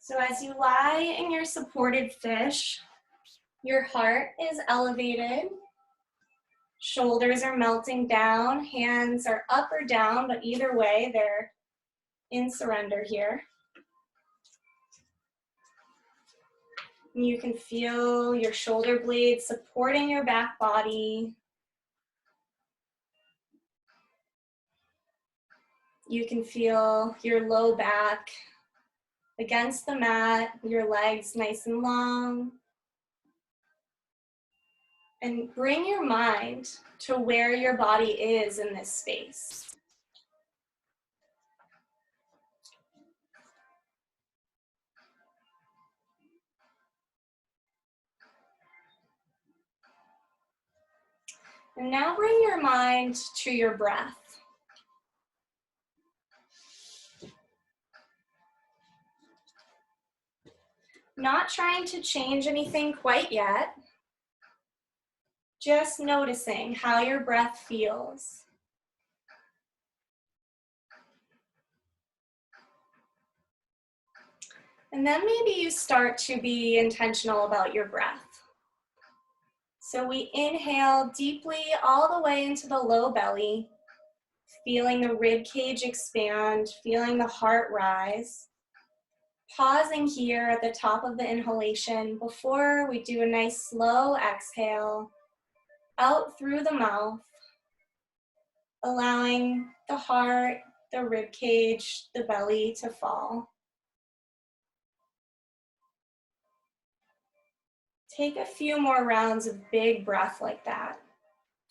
So as you lie in your supported fish, your heart is elevated, shoulders are melting down, hands are up or down, but either way, they're in surrender here. You can feel your shoulder blades supporting your back body. You can feel your low back against the mat, your legs nice and long. And bring your mind to where your body is in this space. And now bring your mind to your breath. Not trying to change anything quite yet. Just noticing how your breath feels. And then maybe you start to be intentional about your breath. So we inhale deeply all the way into the low belly, feeling the rib cage expand, feeling the heart rise. Pausing here at the top of the inhalation before we do a nice slow exhale out through the mouth, allowing the heart, the rib cage, the belly to fall. Take a few more rounds of big breath like that,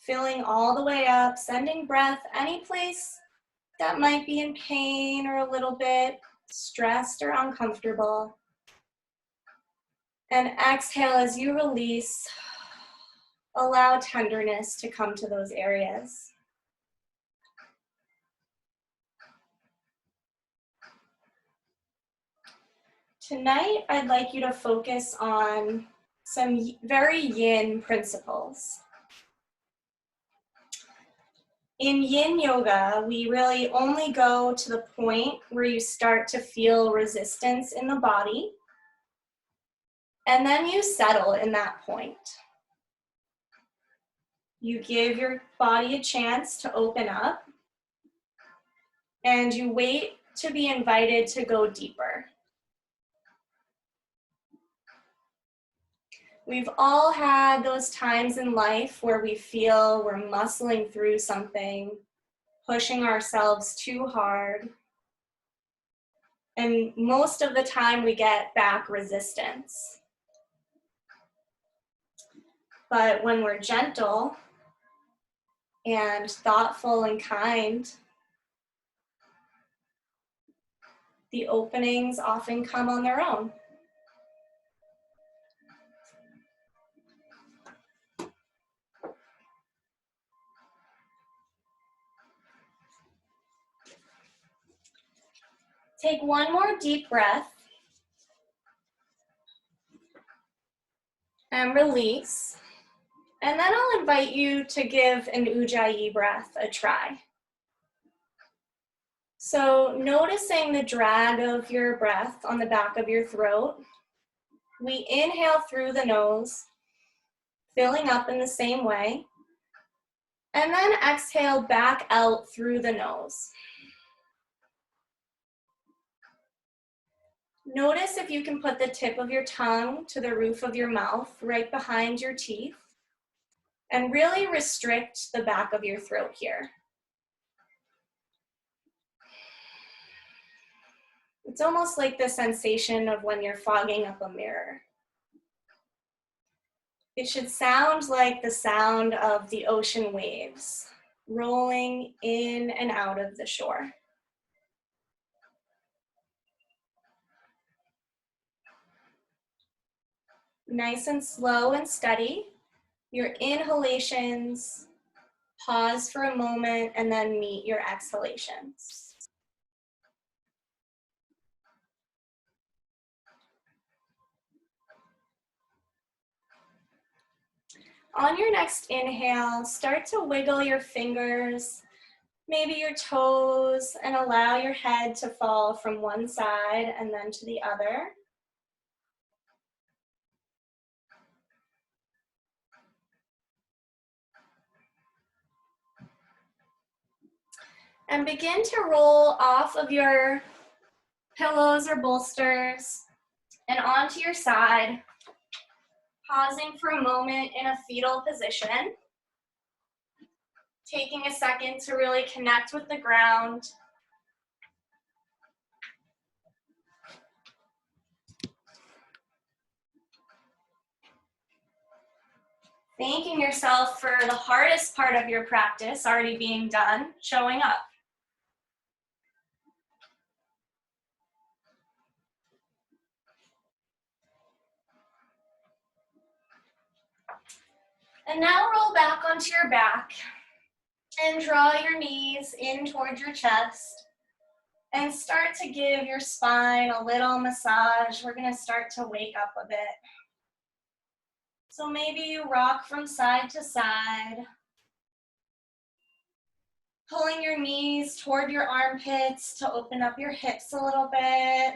filling all the way up, sending breath any place that might be in pain or a little bit stressed or uncomfortable. And exhale as you release, allow tenderness to come to those areas. Tonight, I'd like you to focus on some very yin principles. In yin yoga, we really only go to the point where you start to feel resistance in the body, and then you settle in that point. You give your body a chance to open up, and you wait to be invited to go deeper. We've all had those times in life where we feel we're muscling through something, pushing ourselves too hard. And most of the time we get back resistance. But when we're gentle and thoughtful and kind, the openings often come on their own. Take one more deep breath and release. And then I'll invite you to give an Ujjayi breath a try. So noticing the drag of your breath on the back of your throat, we inhale through the nose, filling up in the same way, and then exhale back out through the nose. Notice if you can put the tip of your tongue to the roof of your mouth, right behind your teeth, and really restrict the back of your throat here. It's almost like the sensation of when you're fogging up a mirror. It should sound like the sound of the ocean waves rolling in and out of the shore. Nice and slow and steady. Your inhalations, pause for a moment, and then meet your exhalations. On your next inhale, start to wiggle your fingers, maybe your toes, and allow your head to fall from one side and then to the other. And begin to roll off of your pillows or bolsters and onto your side, pausing for a moment in a fetal position, taking a second to really connect with the ground. Thanking yourself for the hardest part of your practice already being done, showing up. And now roll back onto your back and draw your knees in towards your chest and start to give your spine a little massage. We're gonna start to wake up a bit. So maybe you rock from side to side, pulling your knees toward your armpits to open up your hips a little bit.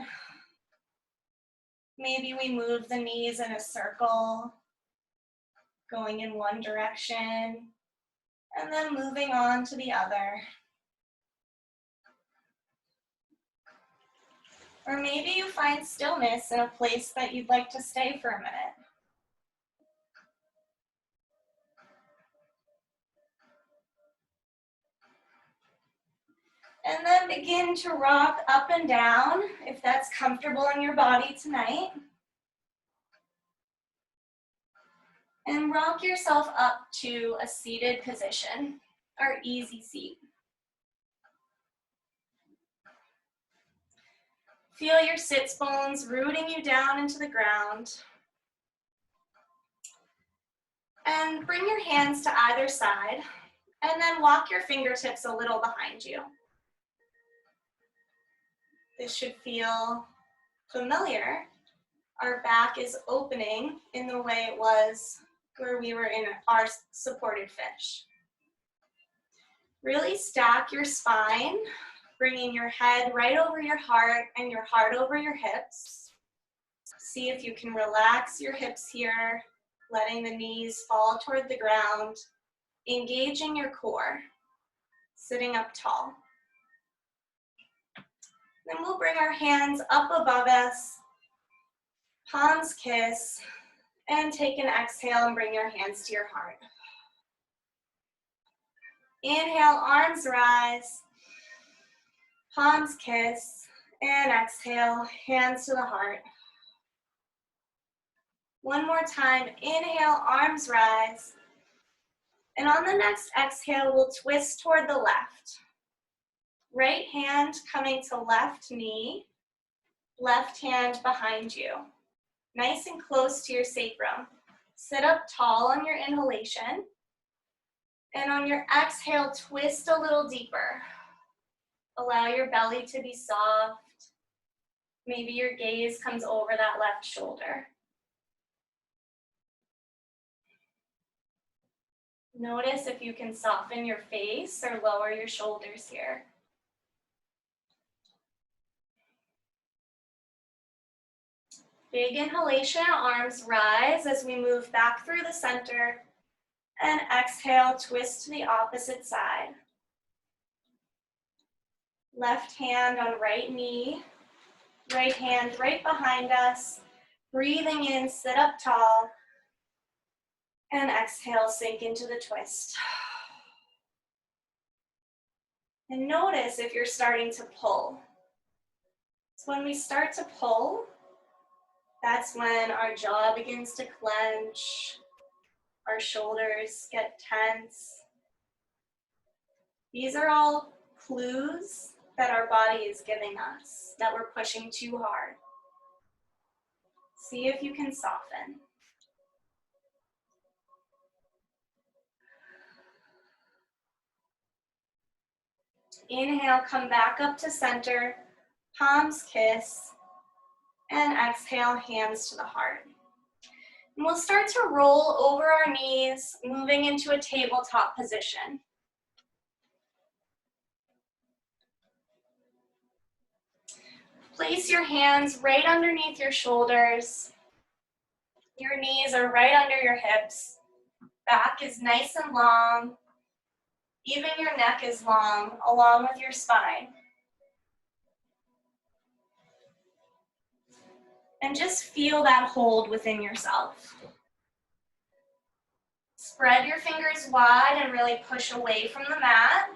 Maybe we move the knees in a circle, going in one direction, and then moving on to the other. Or maybe you find stillness in a place that you'd like to stay for a minute. And then begin to rock up and down if that's comfortable in your body tonight. And rock yourself up to a seated position, or easy seat. Feel your sits bones rooting you down into the ground. And bring your hands to either side, and then walk your fingertips a little behind you. This should feel familiar. Our back is opening in the way it was where we were in our supported fish. Really stack your spine, bringing your head right over your heart and your heart over your hips. See if you can relax your hips here, letting the knees fall toward the ground, engaging your core, sitting up tall. Then we'll bring our hands up above us, palms kiss, and take an exhale and bring your hands to your heart. Inhale, arms rise, palms kiss, and exhale, hands to the heart. One more time, inhale, arms rise, and on the next exhale, we'll twist toward the left. Right hand coming to left knee, left hand behind you. Nice and close to your sacrum. Sit up tall on your inhalation. And on your exhale, twist a little deeper. Allow your belly to be soft. Maybe your gaze comes over that left shoulder. Notice if you can soften your face or lower your shoulders here. Big inhalation, arms rise as we move back through the center. And exhale, twist to the opposite side. Left hand on right knee, right hand right behind us. Breathing in, sit up tall. And exhale, sink into the twist. And notice if you're starting to pull. So when we start to pull, that's when our jaw begins to clench, our shoulders get tense. These are all clues that our body is giving us, that we're pushing too hard. See if you can soften. Inhale, come back up to center, palms kiss, and exhale, hands to the heart. And we'll start to roll over our knees, moving into a tabletop position. Place your hands right underneath your shoulders. Your knees are right under your hips. Back is nice and long. Even your neck is long, along with your spine. And just feel that hold within yourself. Spread your fingers wide and really push away from the mat.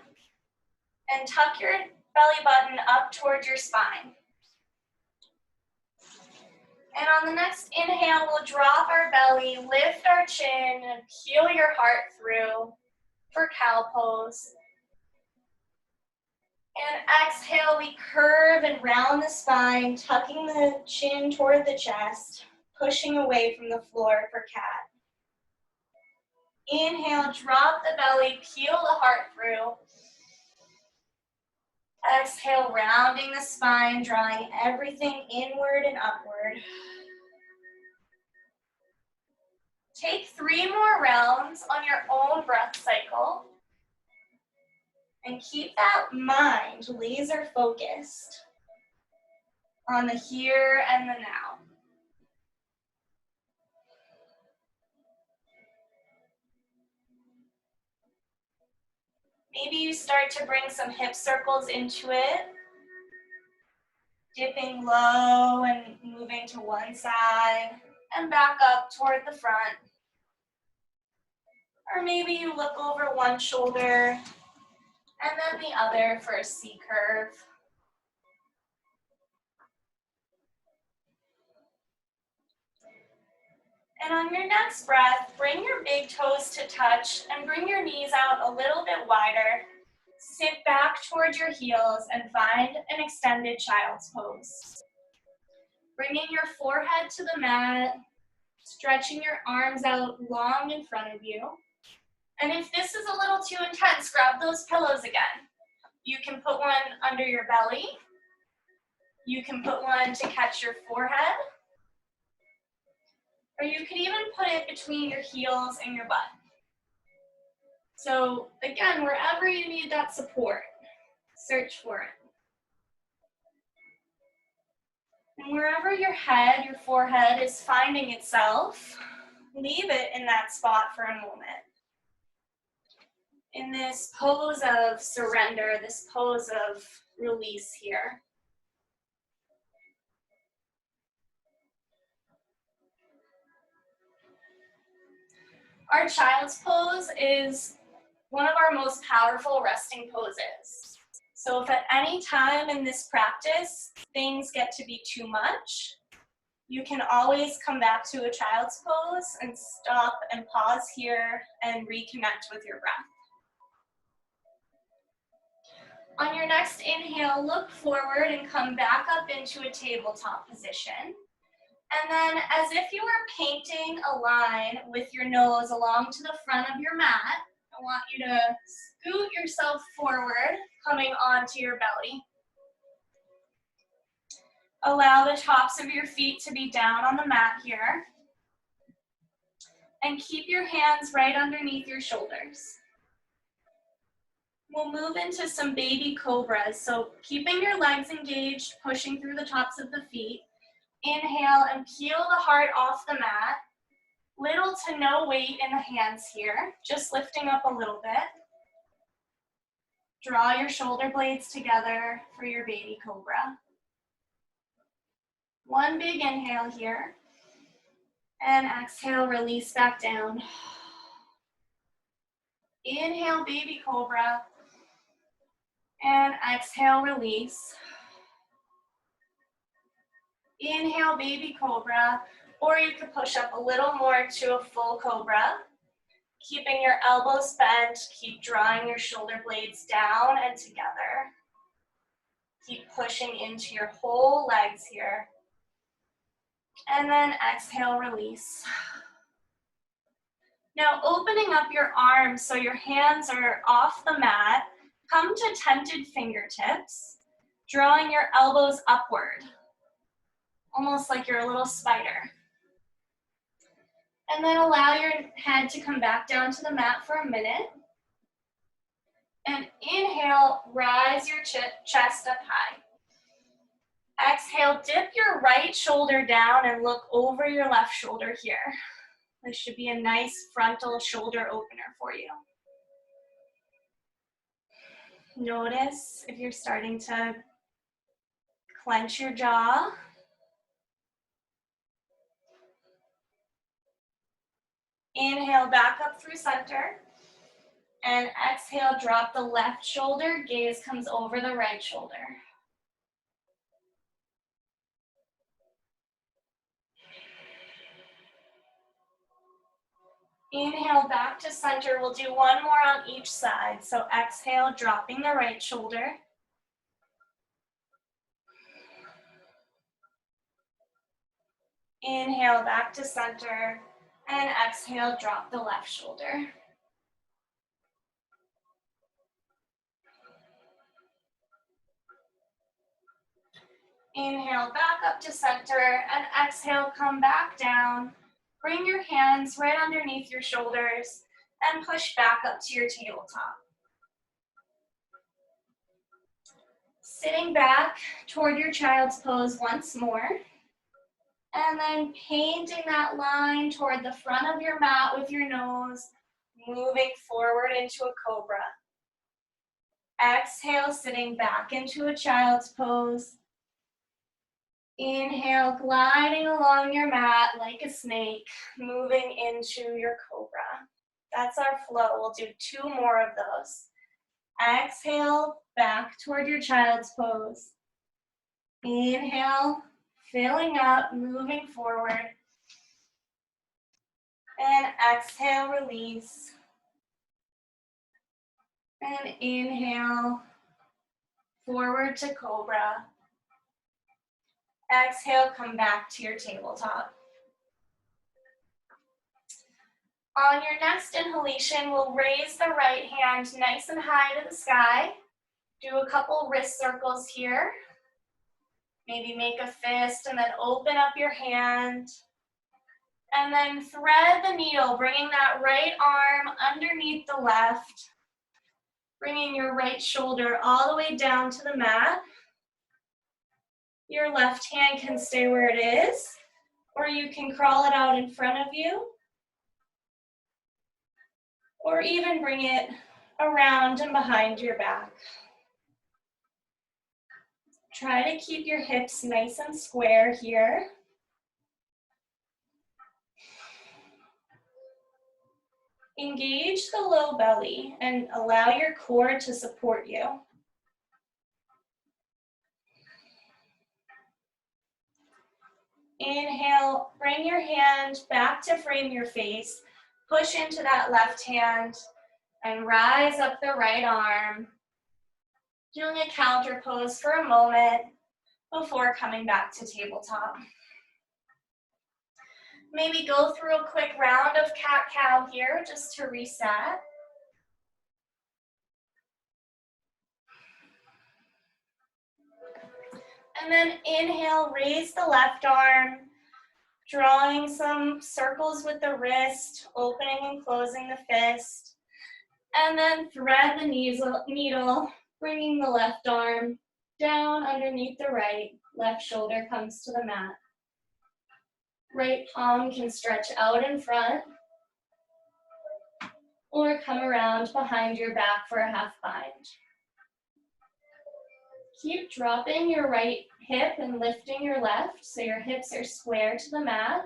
And tuck your belly button up towards your spine. And on the next inhale, we'll drop our belly, lift our chin, and peel your heart through for cow pose. And exhale, we curve and round the spine, tucking the chin toward the chest, pushing away from the floor for cat. Inhale, drop the belly, peel the heart through. Exhale, rounding the spine, drawing everything inward and upward. Take 3 more rounds on your own breath cycle. And keep that mind laser focused on the here and the now. Maybe you start to bring some hip circles into it, dipping low and moving to one side and back up toward the front. Or maybe you look over one shoulder and then the other for a C curve. And on your next breath, bring your big toes to touch and bring your knees out a little bit wider. Sit back towards your heels and find an extended child's pose. Bringing your forehead to the mat, stretching your arms out long in front of you. And if this is a little too intense, grab those pillows again. You can put one under your belly. You can put one to catch your forehead. Or you could even put it between your heels and your butt. So again, wherever you need that support, search for it. And wherever your head, your forehead is finding itself, leave it in that spot for a moment. In this pose of surrender, this pose of release here. Our child's pose is one of our most powerful resting poses. So if at any time in this practice things get to be too much, you can always come back to a child's pose and stop and pause here and reconnect with your breath. On your next inhale, look forward and come back up into a tabletop position. And then as if you were painting a line with your nose along to the front of your mat, I want you to scoot yourself forward, coming onto your belly. Allow the tops of your feet to be down on the mat here. And keep your hands right underneath your shoulders. We'll move into some baby cobras. So keeping your legs engaged, pushing through the tops of the feet. Inhale and peel the heart off the mat. Little to no weight in the hands here, just lifting up a little bit. Draw your shoulder blades together for your baby cobra. One big inhale here. And exhale, release back down. Inhale, baby cobra. And exhale, release. Inhale, baby cobra. Or you could push up a little more to a full cobra. Keeping your elbows bent, keep drawing your shoulder blades down and together. Keep pushing into your whole legs here. And then exhale, release. Now opening up your arms so your hands are off the mat, come to tented fingertips, drawing your elbows upward, almost like you're a little spider. And then allow your head to come back down to the mat for a minute. And inhale, rise your chest up high. Exhale, dip your right shoulder down and look over your left shoulder here. This should be a nice frontal shoulder opener for you. Notice if you're starting to clench your jaw. Inhale back up through center. And exhale, drop the left shoulder, gaze comes over the right shoulder. Inhale back to center. We'll do one more on each side. So exhale, dropping the right shoulder. Inhale back to center. And exhale, drop the left shoulder. Inhale back up to center. And exhale, come back down. Bring your hands right underneath your shoulders and push back up to your tabletop. Sitting back toward your child's pose once more. And then painting that line toward the front of your mat with your nose, moving forward into a cobra. Exhale, sitting back into a child's pose. Inhale, gliding along your mat like a snake, moving into your cobra. That's our flow. We'll do 2 more of those. Exhale, back toward your child's pose. Inhale, filling up, moving forward. And exhale, release. And inhale, forward to cobra. Exhale, come back to your tabletop. On your next inhalation, we'll raise the right hand nice and high to the sky. Do a couple wrist circles here. Maybe make a fist and then open up your hand. And then thread the needle, bringing that right arm underneath the left. Bringing your right shoulder all the way down to the mat. Your left hand can stay where it is, or you can crawl it out in front of you, or even bring it around and behind your back. Try to keep your hips nice and square here. Engage the low belly and allow your core to support you. Inhale, bring your hand back to frame your face. Push into that left hand and rise up the right arm. Doing a counter pose for a moment before coming back to tabletop. Maybe go through a quick round of cat-cow here just to reset. And then inhale, raise the left arm, drawing some circles with the wrist, opening and closing the fist. And then thread the needle, bringing the left arm down underneath the right. Left shoulder comes to the mat. Right palm can stretch out in front or come around behind your back for a half bind. Keep dropping your right hip and lifting your left so your hips are square to the mat.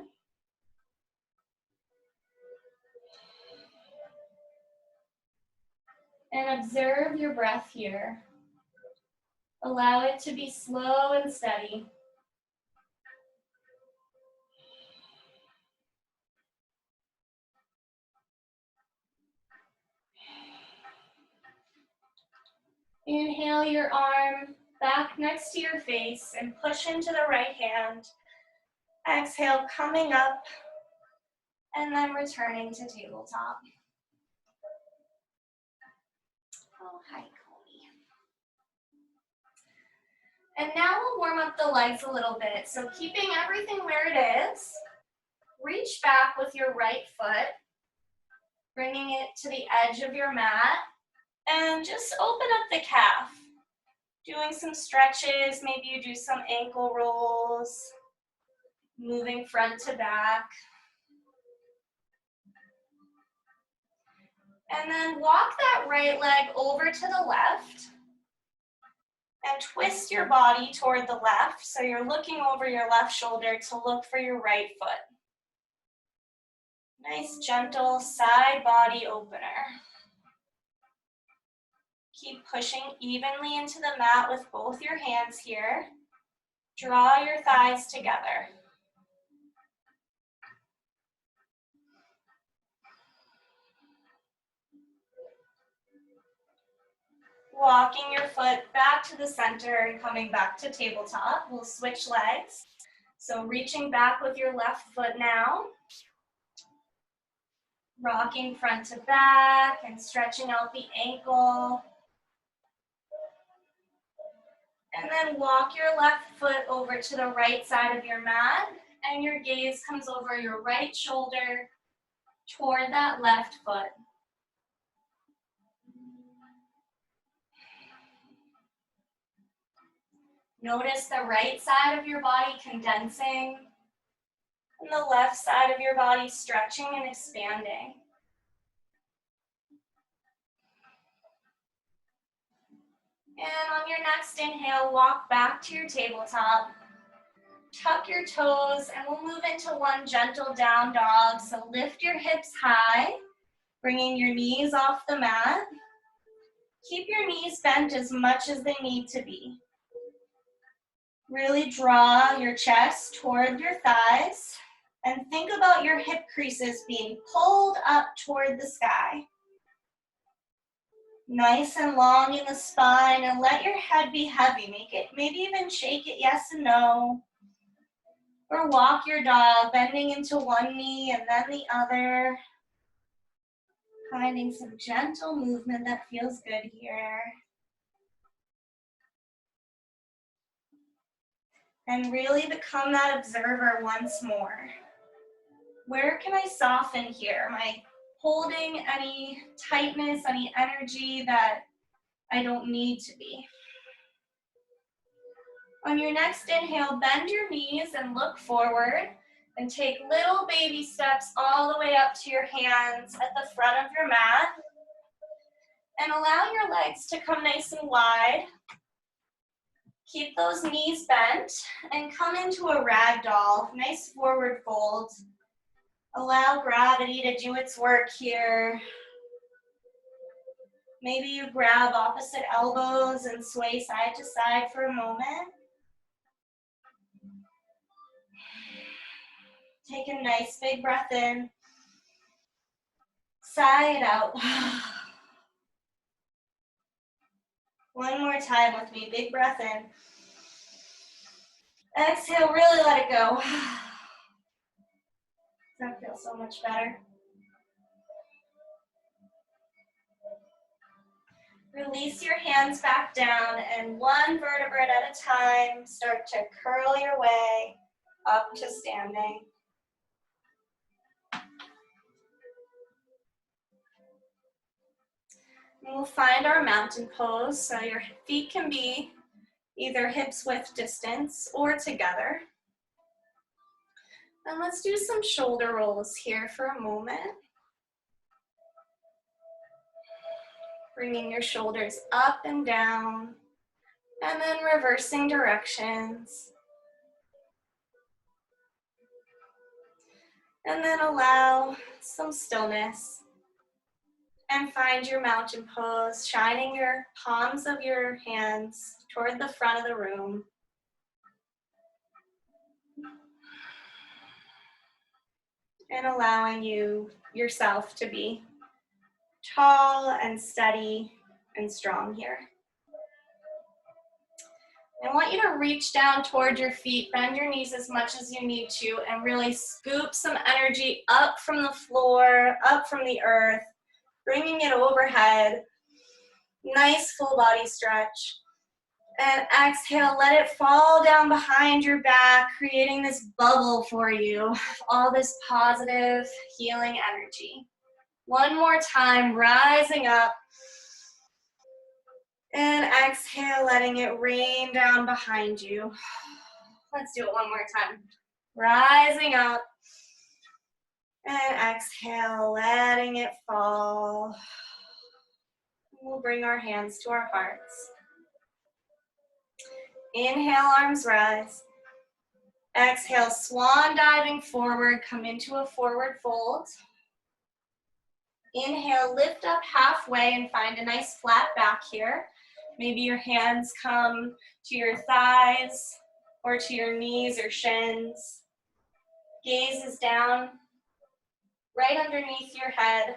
And observe your breath here. Allow it to be slow and steady. Inhale your arm back next to your face and push into the right hand. Exhale, coming up and then returning to tabletop. Oh, hi, Coney. And now we'll warm up the legs a little bit. So keeping everything where it is, reach back with your right foot, bringing it to the edge of your mat, and just open up the calf. Doing some stretches, maybe you do some ankle rolls, moving front to back. And then walk that right leg over to the left. twist your body toward the left, so you're looking over your left shoulder to look for your right foot. Nice, gentle side body opener. Keep pushing evenly into the mat with both your hands here. Draw your thighs together. Walking your foot back to the center and coming back to tabletop. We'll switch legs. So reaching back with your left foot now. Rocking front to back and stretching out the ankle. And then walk your left foot over to the right side of your mat, and your gaze comes over your right shoulder toward that left foot. Notice the right side of your body condensing, and the left side of your body stretching and expanding. And on your next inhale, walk back to your tabletop. Tuck your toes, and we'll move into one gentle down dog. So lift your hips high, bringing your knees off the mat. Keep your knees bent as much as they need to be. Really draw your chest toward your thighs, and think about your hip creases being pulled up toward the sky. Nice and long in the spine, and let your head be heavy. Maybe even shake it yes and no. Or walk your dog, bending into one knee and then the other. Finding some gentle movement that feels good here. And really become that observer once more. Where can I soften here? Am I holding any tightness, any energy that I don't need to be? On your next inhale, bend your knees and look forward, and take little baby steps all the way up to your hands at the front of your mat. And allow your legs to come nice and wide. Keep those knees bent and come into a ragdoll, nice forward fold. Allow gravity to do its work here. Maybe you grab opposite elbows and sway side to side for a moment. Take a nice big breath in. Sigh it out. One more time with me. Big breath in. Exhale, really let it go. That feels so much better. Release your hands back down, and one vertebrae at a time, start to curl your way up to standing. And we'll find our mountain pose, so your feet can be either hips width distance or together. And let's do some shoulder rolls here for a moment. Bringing your shoulders up and down, and then reversing directions. And then allow some stillness. And find your mountain pose, shining your palms of your hands toward the front of the room. And allowing yourself to be tall and steady and strong here. I want you to reach down toward your feet, bend your knees as much as you need to, and really scoop some energy up from the floor, up from the earth, bringing it overhead. Nice full body stretch. And exhale, let it fall down behind your back, creating this bubble for you, all this positive healing energy. One more time, rising up. And exhale, letting it rain down behind you. Let's do it one more time. Rising up. And exhale, letting it fall. We'll bring our hands to our hearts. Inhale, arms rise. Exhale, swan diving forward, come into a forward fold. Inhale, lift up halfway and find a nice flat back here. Maybe your hands come to your thighs or to your knees or shins. Gaze is down, right underneath your head,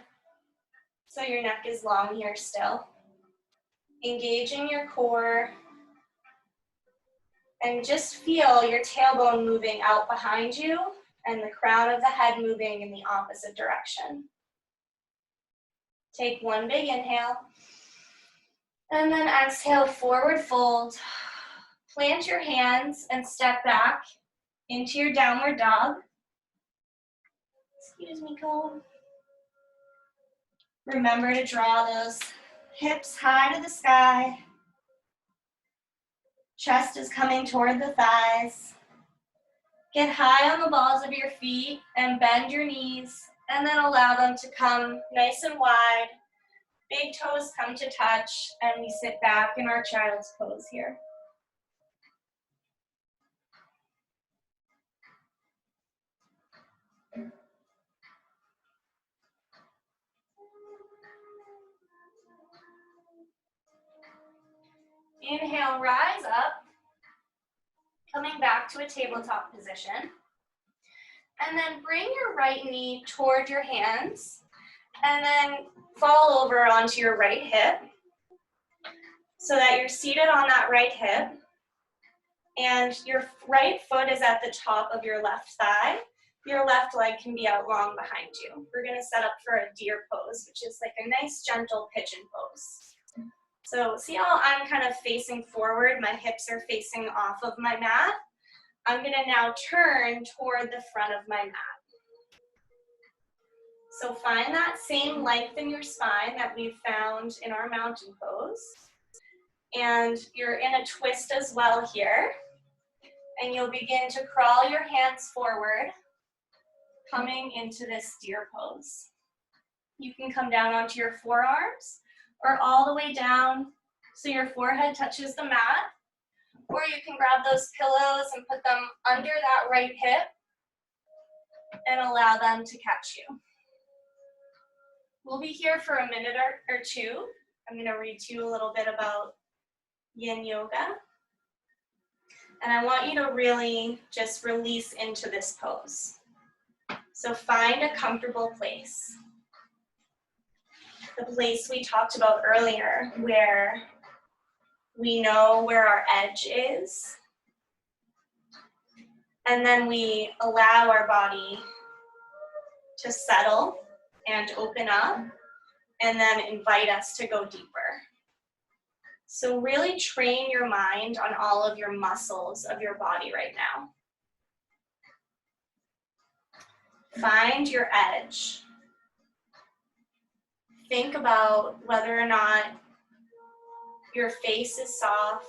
so your neck is long here still. Engaging your core, and just feel your tailbone moving out behind you and the crown of the head moving in the opposite direction. Take one big inhale, and then exhale, forward fold. Plant your hands and step back into your downward dog. Excuse me, Cole. Remember to draw those hips high to the sky. Chest is coming toward the thighs. Get high on the balls of your feet and bend your knees, and then allow them to come nice and wide. Big toes come to touch, and we sit back in our child's pose here. Inhale, rise up, coming back to a tabletop position. And then bring your right knee toward your hands, and then fall over onto your right hip so that you're seated on that right hip, and your right foot is at the top of your left thigh. Your left leg can be out long behind you. We're gonna set up for a deer pose, which is like a nice gentle pigeon pose. So see how I'm kind of facing forward, my hips are facing off of my mat? I'm gonna now turn toward the front of my mat. So find that same length in your spine that we've found in our mountain pose. And you're in a twist as well here. And you'll begin to crawl your hands forward, coming into this deer pose. You can come down onto your forearms or all the way down so your forehead touches the mat. Or you can grab those pillows and put them under that right hip and allow them to catch you. We'll be here for a minute or two. I'm going to read to you a little bit about yin yoga. And I want you to really just release into this pose. So find a comfortable place. The place we talked about earlier where we know where our edge is. And then we allow our body to settle and open up, and then invite us to go deeper. So really train your mind on all of your muscles of your body right now. Find your edge. Think about whether or not your face is soft,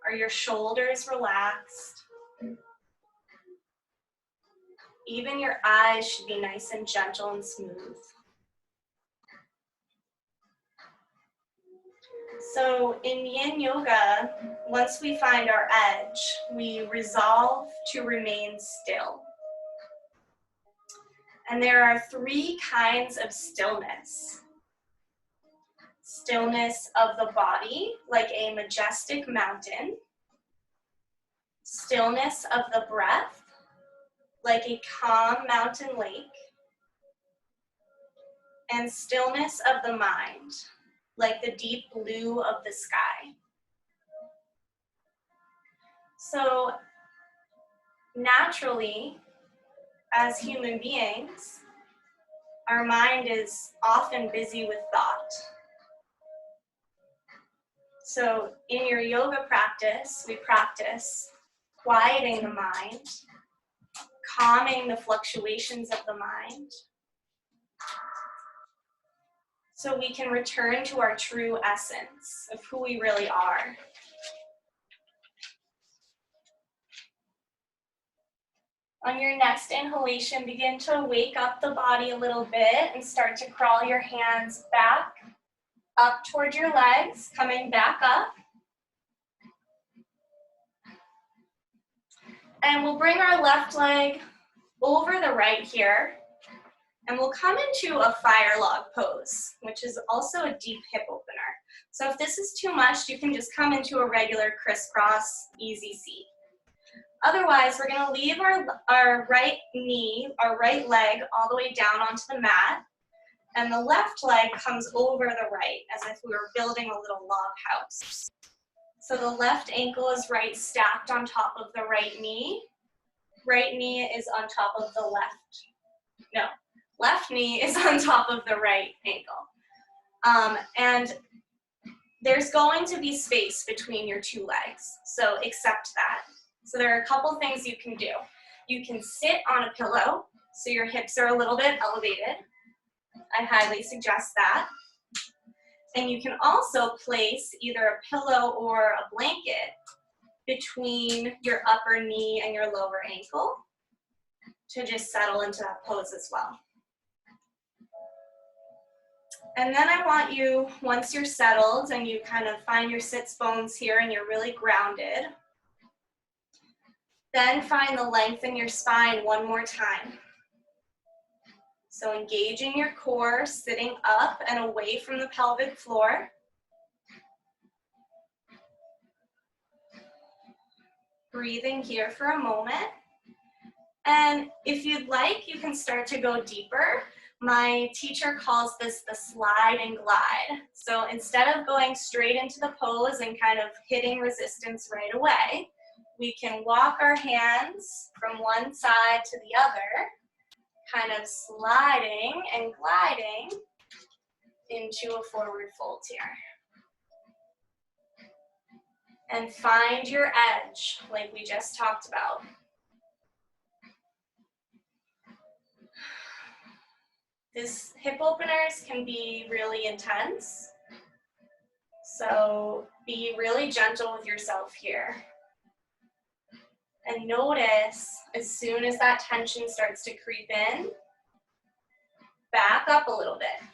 are your shoulders relaxed. Even your eyes should be nice and gentle and smooth. So in yin yoga, once we find our edge, we resolve to remain still. And there are three kinds of stillness. Stillness of the body, like a majestic mountain. Stillness of the breath, like a calm mountain lake. And stillness of the mind, like the deep blue of the sky. So naturally, as human beings, our mind is often busy with thought. So in your yoga practice, we practice quieting the mind, calming the fluctuations of the mind, so we can return to our true essence of who we really are. On your next inhalation, begin to wake up the body a little bit and start to crawl your hands back, up toward your legs, coming back up. And we'll bring our left leg over the right here, and we'll come into a fire log pose, which is also a deep hip opener. So if this is too much, you can just come into a regular crisscross, easy seat. Otherwise, we're gonna leave our right knee, our right leg all the way down onto the mat, and the left leg comes over the right, as if we were building a little log house. So the left ankle is right stacked on top of the right knee is on top of the left knee is on top of the right ankle. And there's going to be space between your two legs, so accept that. So there are a couple things you can do. You can sit on a pillow, so your hips are a little bit elevated. I highly suggest that. And you can also place either a pillow or a blanket between your upper knee and your lower ankle to just settle into that pose as well. And then I want you, once you're settled and you kind of find your sits bones here and you're really grounded, then find the length in your spine one more time. So engaging your core, sitting up and away from the pelvic floor. Breathing here for a moment. And if you'd like, you can start to go deeper. My teacher calls this the slide and glide. So instead of going straight into the pose and kind of hitting resistance right away, we can walk our hands from one side to the other, kind of sliding and gliding into a forward fold here. And find your edge, like we just talked about. These hip openers can be really intense, so be really gentle with yourself here. And notice, as soon as that tension starts to creep in, back up a little bit.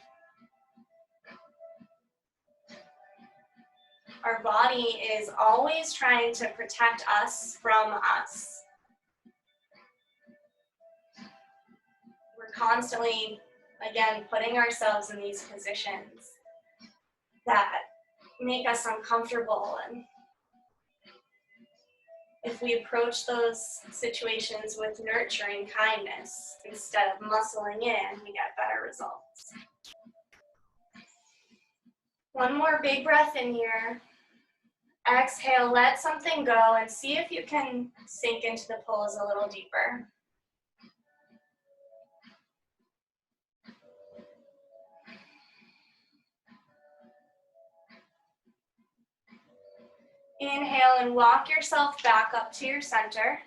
Our body is always trying to protect us from us. We're constantly, again, putting ourselves in these positions that make us uncomfortable. And if we approach those situations with nurturing kindness instead of muscling in, we get better results. One more big breath in here. Exhale, let something go, and see if you can sink into the pose a little deeper. Inhale and walk yourself back up to your center.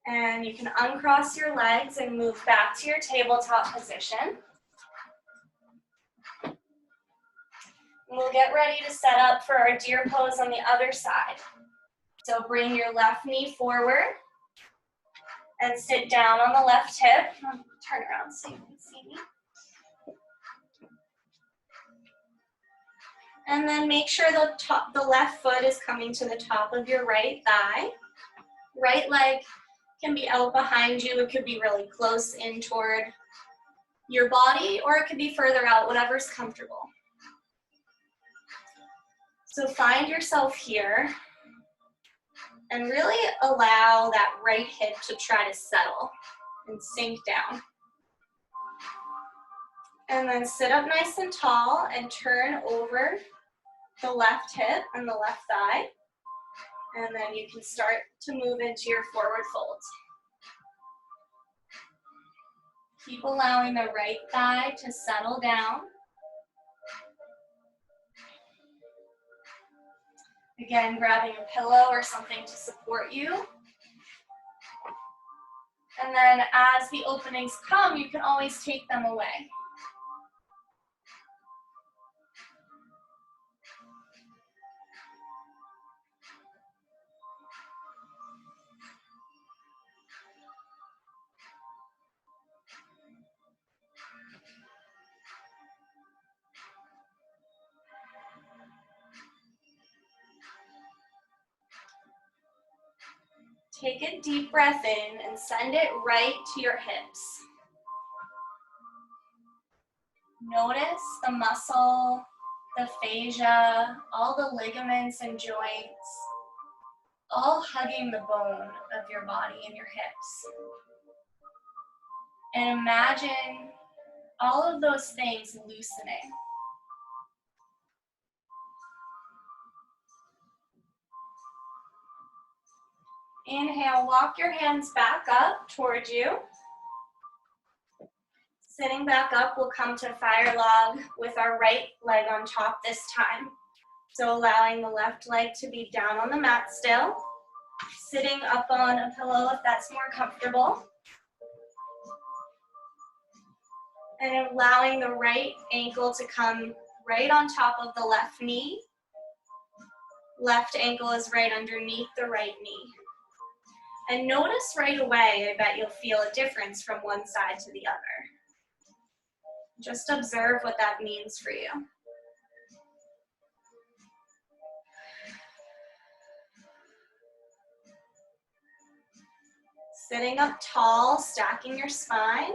And you can uncross your legs and move back to your tabletop position. We'll get ready to set up for our deer pose on the other side. So bring your left knee forward and sit down on the left hip. Turn around so you can see me. And then make sure the left foot is coming to the top of your right thigh. Right leg can be out behind you. It could be really close in toward your body, or it could be further out, whatever's comfortable. So find yourself here and really allow that right hip to try to settle and sink down. And then sit up nice and tall and turn over the left hip and the left thigh. And then you can start to move into your forward fold. Keep allowing the right thigh to settle down. Again, grabbing a pillow or something to support you. And then as the openings come, you can always take them away. Take a deep breath in and send it right to your hips. Notice the muscle, the fascia, all the ligaments and joints, all hugging the bone of your body and your hips. And imagine all of those things loosening. Inhale, walk your hands back up towards you. Sitting back up, we'll come to fire log with our right leg on top this time. So allowing the left leg to be down on the mat still. Sitting up on a pillow if that's more comfortable. And allowing the right ankle to come right on top of the left knee. Left ankle is right underneath the right knee. And notice right away, I bet you'll feel a difference from one side to the other. Just observe what that means for you. Sitting up tall, stacking your spine.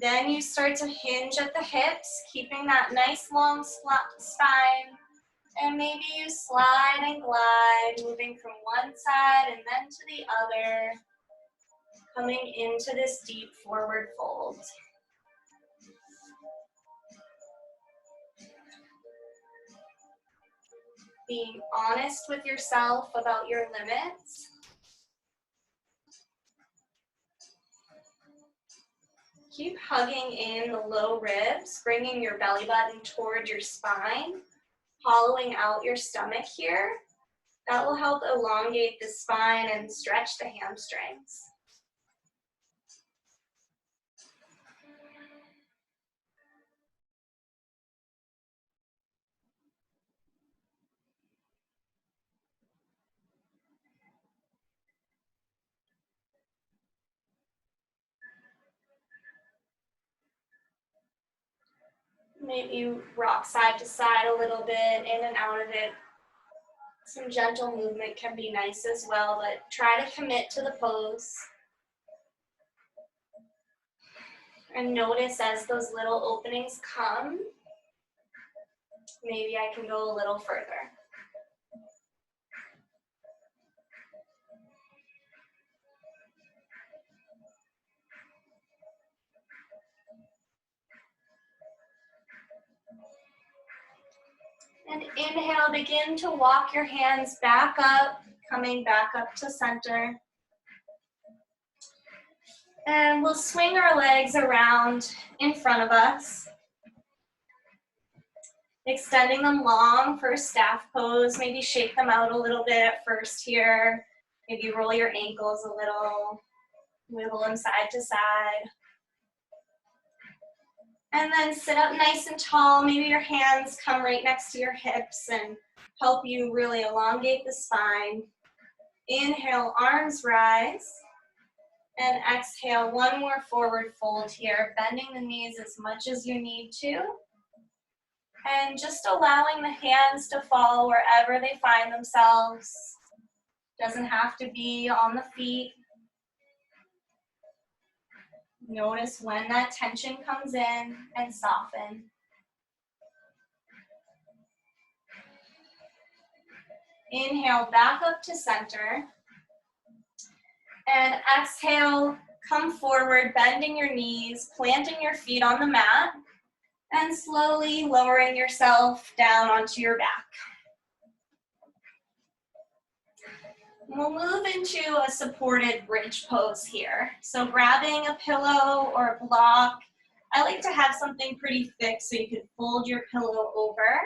Then you start to hinge at the hips, keeping that nice long spine. And maybe you slide and glide, moving from one side and then to the other, coming into this deep forward fold. Being honest with yourself about your limits. Keep hugging in the low ribs, bringing your belly button toward your spine, hollowing out your stomach here. That will help elongate the spine and stretch the hamstrings. Maybe rock side to side a little bit, in and out of it. Some gentle movement can be nice as well, but try to commit to the pose. And notice as those little openings come, maybe I can go a little further. And inhale, begin to walk your hands back up, coming back up to center. And we'll swing our legs around in front of us. Extending them long for staff pose. Maybe shake them out a little bit at first here. Maybe roll your ankles a little. Wiggle them side to side. And then sit up nice and tall. Maybe your hands come right next to your hips and help you really elongate the spine. Inhale, arms rise. And exhale, one more forward fold here, bending the knees as much as you need to. And just allowing the hands to fall wherever they find themselves. Doesn't have to be on the feet. Notice when that tension comes in and soften. Inhale, back up to center. And exhale, come forward, bending your knees, planting your feet on the mat, and slowly lowering yourself down onto your back. We'll move into a supported bridge pose here. So grabbing a pillow or a block. I like to have something pretty thick so you can fold your pillow over.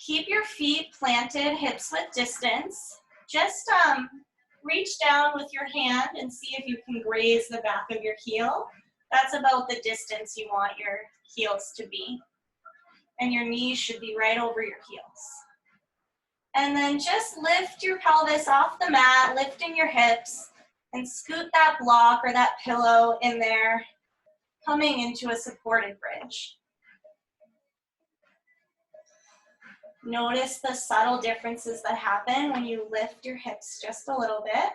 Keep your feet planted, hips width distance. Just reach down with your hand and see if you can graze the back of your heel. That's about the distance you want your heels to be. And your knees should be right over your heels. And then just lift your pelvis off the mat, lifting your hips, and scoot that block or that pillow in there, coming into a supported bridge. Notice the subtle differences that happen when you lift your hips just a little bit.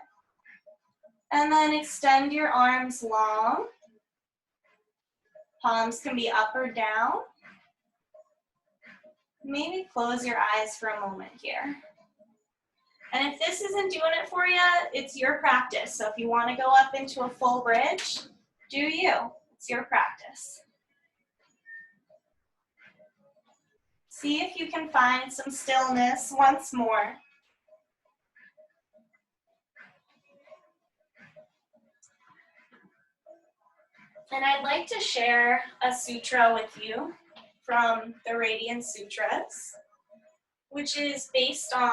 And then extend your arms long. Palms can be up or down. Maybe close your eyes for a moment here. And if this isn't doing it for you, it's your practice. So if you want to go up into a full bridge, do you. It's your practice. See if you can find some stillness once more. And I'd like to share a sutra with you from the Radiant Sutras, which is based on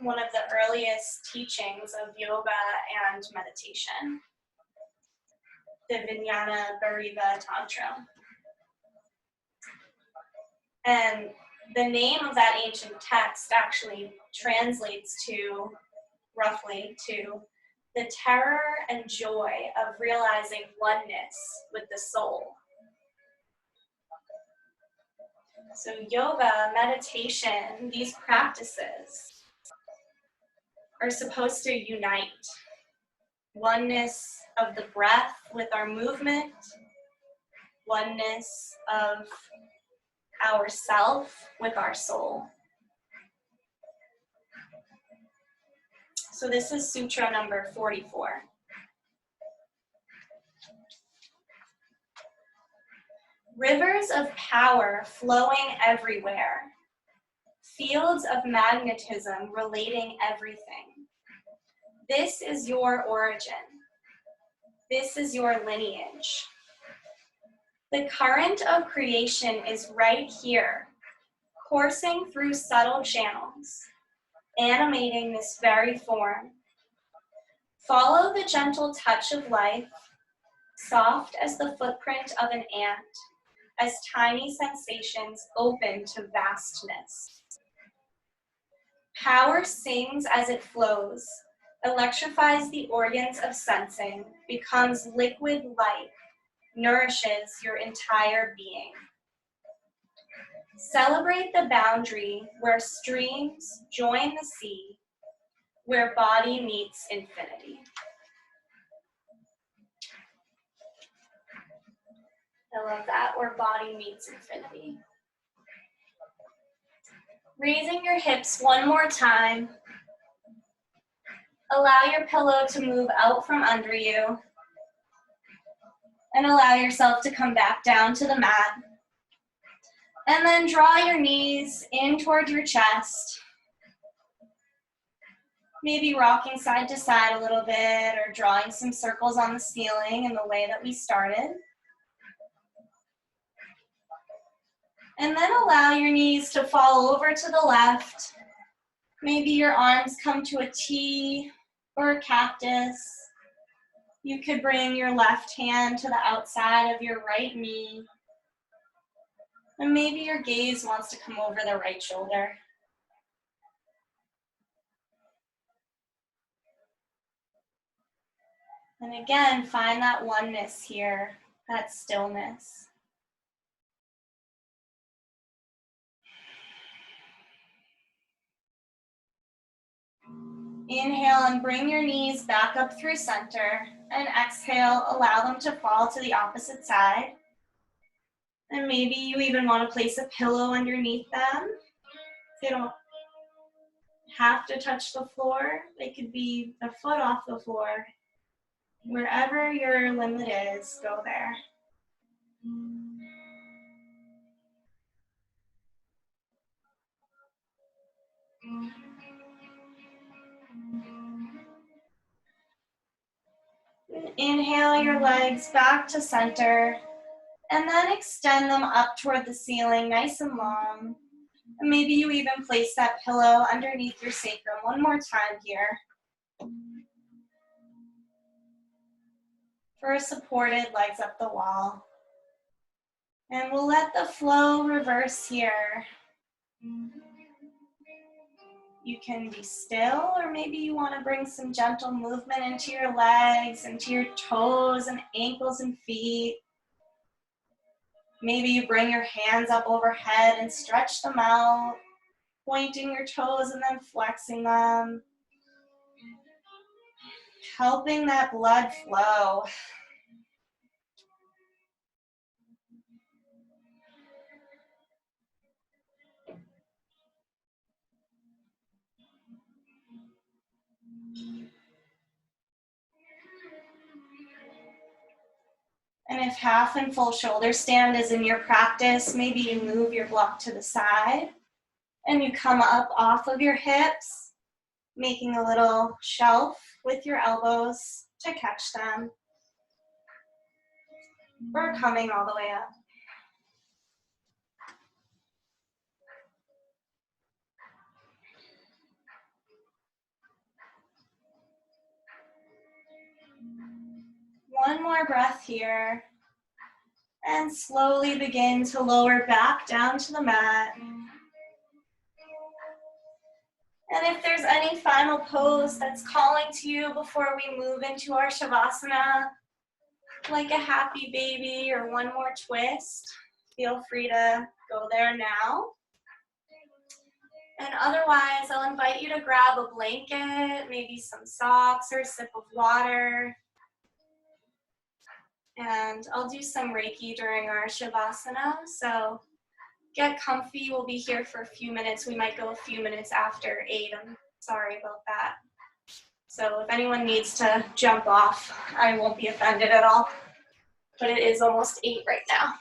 one of the earliest teachings of yoga and meditation, the Vinyasa Tantra. And the name of that ancient text actually translates to, roughly, to the terror and joy of realizing oneness with the soul. So yoga, meditation, these practices are supposed to unite oneness of the breath with our movement, oneness of ourself with our soul. So this is Sutra number 44. Rivers of power flowing everywhere, fields of magnetism relating everything. This is your origin. This is your lineage. The current of creation is right here, coursing through subtle channels, animating this very form. Follow the gentle touch of life, soft as the footprint of an ant, as tiny sensations open to vastness. Power sings as it flows, electrifies the organs of sensing, becomes liquid light, nourishes your entire being. Celebrate the boundary where streams join the sea, where body meets infinity. I love that, where body meets infinity. Raising your hips one more time. Allow your pillow to move out from under you. And allow yourself to come back down to the mat. And then draw your knees in toward your chest. Maybe rocking side to side a little bit or drawing some circles on the ceiling in the way that we started. And then allow your knees to fall over to the left. Maybe your arms come to a T or a cactus. You could bring your left hand to the outside of your right knee. And maybe your gaze wants to come over the right shoulder. And again, find that oneness here, that stillness. Inhale and bring your knees back up through center. And exhale, allow them to fall to the opposite side. And maybe you even want to place a pillow underneath them. They don't have to touch the floor. They could be a foot off the floor. Wherever your limit is, go there. Inhale your legs back to center, and then extend them up toward the ceiling, nice and long. And maybe you even place that pillow underneath your sacrum one more time here. For a supported legs up the wall. And we'll let the flow reverse here. You can be still, or maybe you want to bring some gentle movement into your legs, into your toes and ankles and feet. Maybe you bring your hands up overhead and stretch them out. Pointing your toes and then flexing them. Helping that blood flow. And if half and full shoulder stand is in your practice, maybe you move your block to the side and you come up off of your hips, making a little shelf with your elbows to catch them. Or coming all the way up. One more breath here. And slowly begin to lower back down to the mat. And if there's any final pose that's calling to you before we move into our Shavasana, like a happy baby or one more twist, feel free to go there now. And otherwise, I'll invite you to grab a blanket, maybe some socks or a sip of water. And I'll do some Reiki during our Shavasana, so get comfy. We'll be here for a few minutes. We might go a few minutes after 8. I'm sorry about that. So if anyone needs to jump off, I won't be offended at all. But it is almost 8 right now.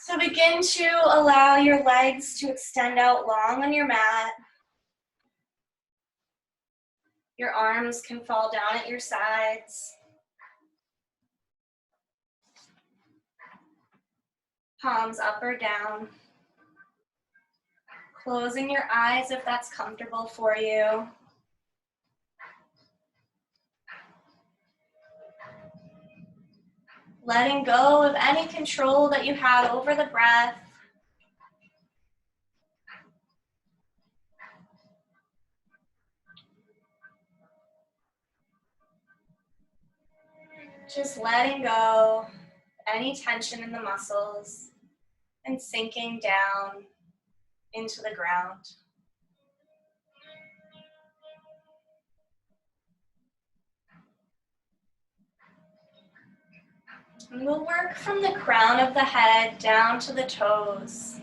So begin to allow your legs to extend out long on your mat. Your arms can fall down at your sides. Palms up or down. Closing your eyes if that's comfortable for you. Letting go of any control that you had over the breath. Just letting go any tension in the muscles and sinking down into the ground. And we'll work from the crown of the head down to the toes.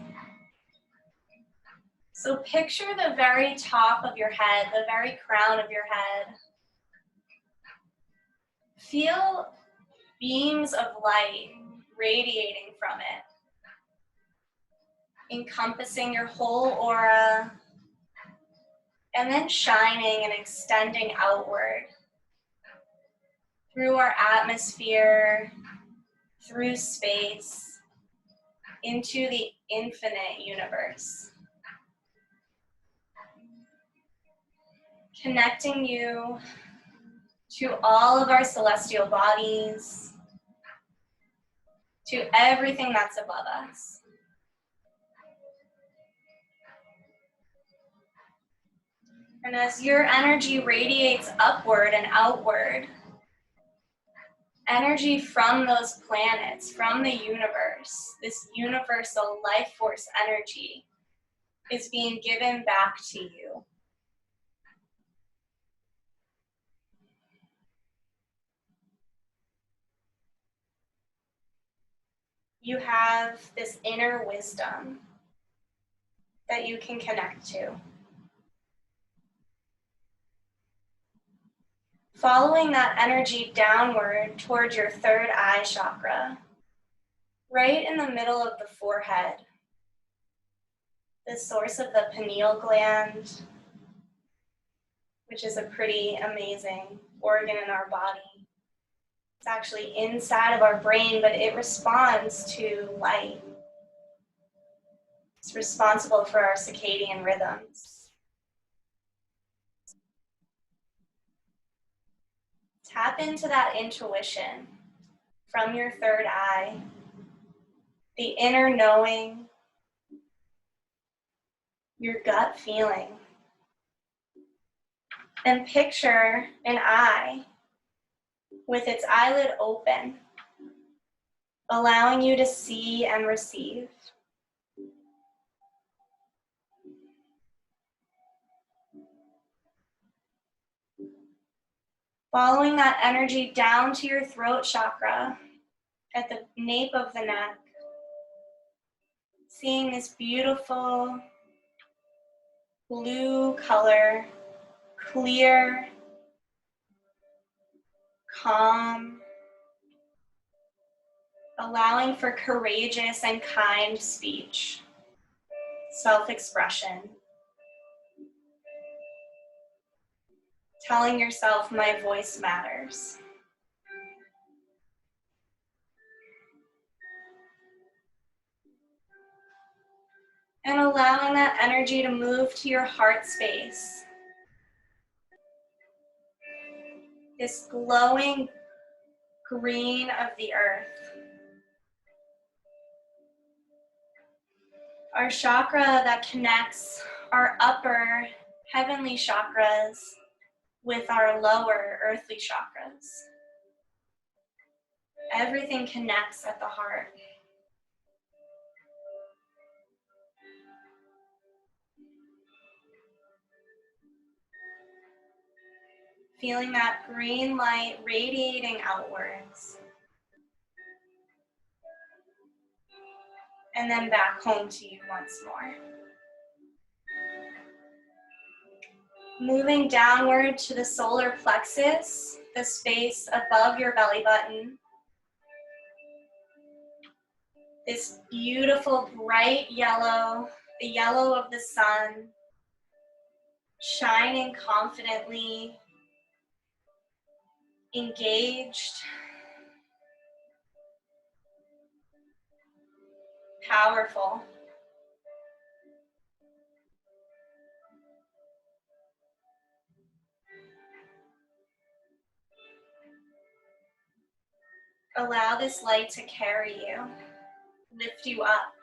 So picture the very top of your head, the very crown of your head. Feel beams of light radiating from it, encompassing your whole aura, and then shining and extending outward through our atmosphere, through space, into the infinite universe. Connecting you to all of our celestial bodies, to everything that's above us. And as your energy radiates upward and outward, energy from those planets, from the universe, this universal life force energy is being given back to you. You have this inner wisdom that you can connect to. Following that energy downward towards your third eye chakra, right in the middle of the forehead, the source of the pineal gland, which is a pretty amazing organ in our body. It's actually inside of our brain, but it responds to light. It's responsible for our circadian rhythms. Tap into that intuition from your third eye, the inner knowing, your gut feeling. And picture an eye with its eyelid open, allowing you to see and receive. Following that energy down to your throat chakra at the nape of the neck, seeing this beautiful blue color, clear, calm, allowing for courageous and kind speech, self-expression. Telling yourself, my voice matters. And allowing that energy to move to your heart space. This glowing green of the earth. Our chakra that connects our upper heavenly chakras with our lower earthly chakras. Everything connects at the heart. Feeling that green light radiating outwards. And then back home to you once more. Moving downward to the solar plexus, the space above your belly button. This beautiful bright yellow, the yellow of the sun, shining confidently, engaged, powerful. Allow this light to carry you, lift you up.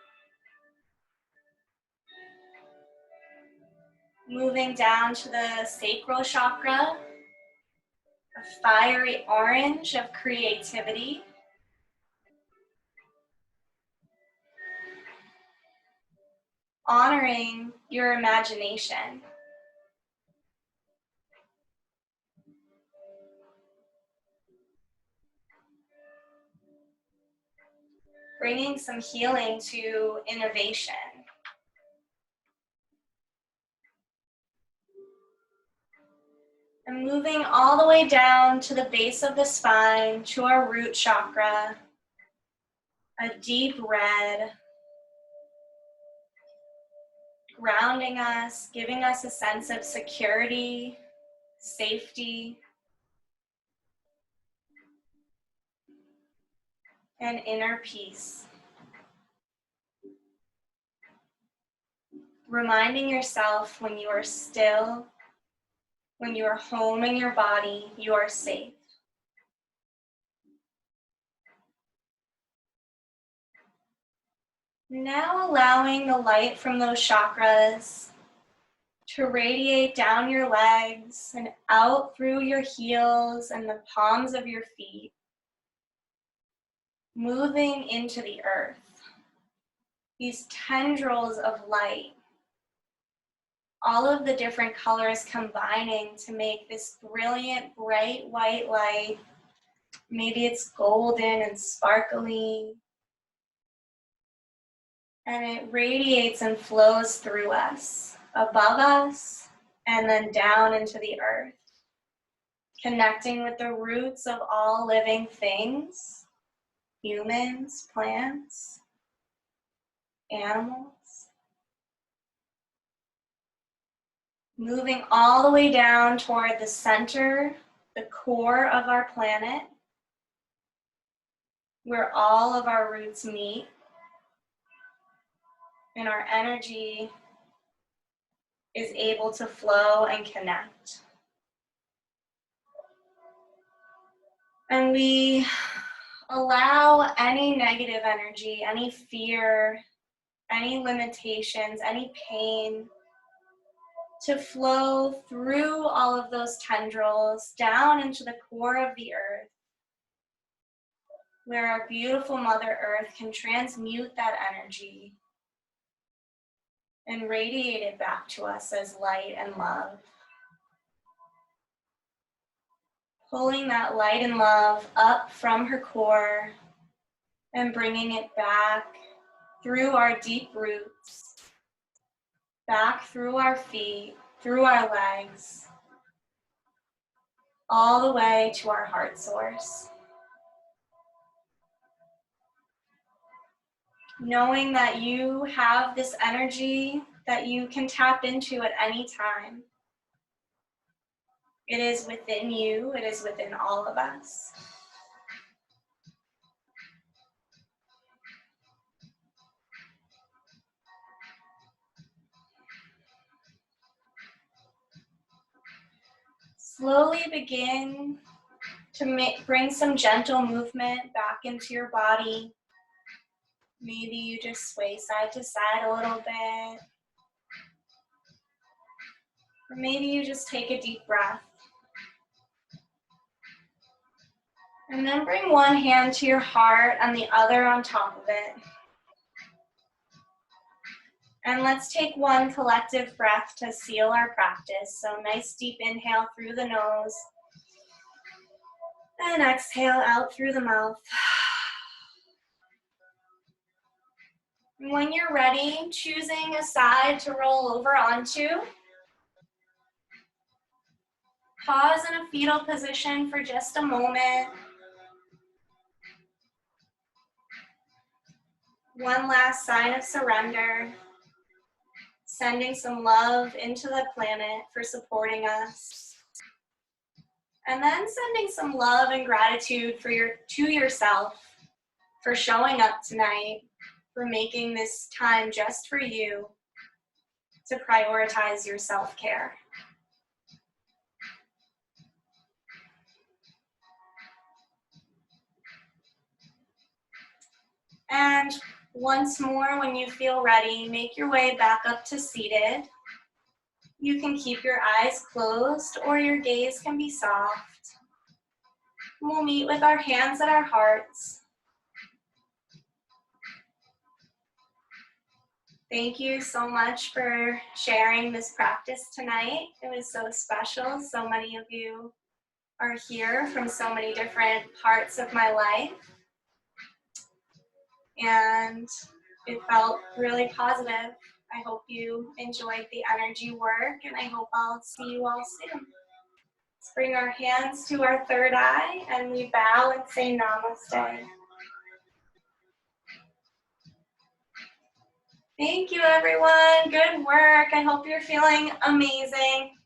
Moving down to the sacral chakra, a fiery orange of creativity. Honoring your imagination. Bringing some healing to innovation. And moving all the way down to the base of the spine, to our root chakra, a deep red, grounding us, giving us a sense of security, safety, and inner peace. Reminding yourself when you are still, when you are home in your body, you are safe. Now allowing the light from those chakras to radiate down your legs and out through your heels and the palms of your feet, moving into the earth. These tendrils of light, all of the different colors combining to make this brilliant, bright white light. Maybe it's golden and sparkly. And it radiates and flows through us, above us, and then down into the earth. Connecting with the roots of all living things, humans, plants, animals. Moving all the way down toward the center, the core of our planet, where all of our roots meet, and our energy is able to flow and connect. And we allow any negative energy, any fear, any limitations, any pain to flow through all of those tendrils down into the core of the earth, where our beautiful Mother Earth can transmute that energy and radiate it back to us as light and love. Pulling that light and love up from her core and bringing it back through our deep roots, back through our feet, through our legs, all the way to our heart source. Knowing that you have this energy that you can tap into at any time. It is within you, it is within all of us. Slowly begin to bring some gentle movement back into your body. Maybe you just sway side to side a little bit. Or maybe you just take a deep breath. And then bring one hand to your heart and the other on top of it. And let's take one collective breath to seal our practice. So nice deep inhale through the nose. And exhale out through the mouth. And when you're ready, choosing a side to roll over onto. Pause in a fetal position for just a moment. One last sign of surrender. Sending some love into the planet for supporting us. And then sending some love and gratitude to yourself for showing up tonight, for making this time just for you to prioritize your self-care. And once more, when you feel ready, make your way back up to seated. You can keep your eyes closed or your gaze can be soft. We'll meet with our hands at our hearts. Thank you so much for sharing this practice tonight. It was so special. So many of you are here from so many different parts of my life. And it felt really positive. I hope you enjoyed the energy work, and I hope I'll see you all soon. Let's bring our hands to our third eye, and we bow and say namaste. Thank you, everyone. Good work. I hope you're feeling amazing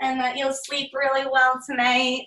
and that you'll sleep really well tonight.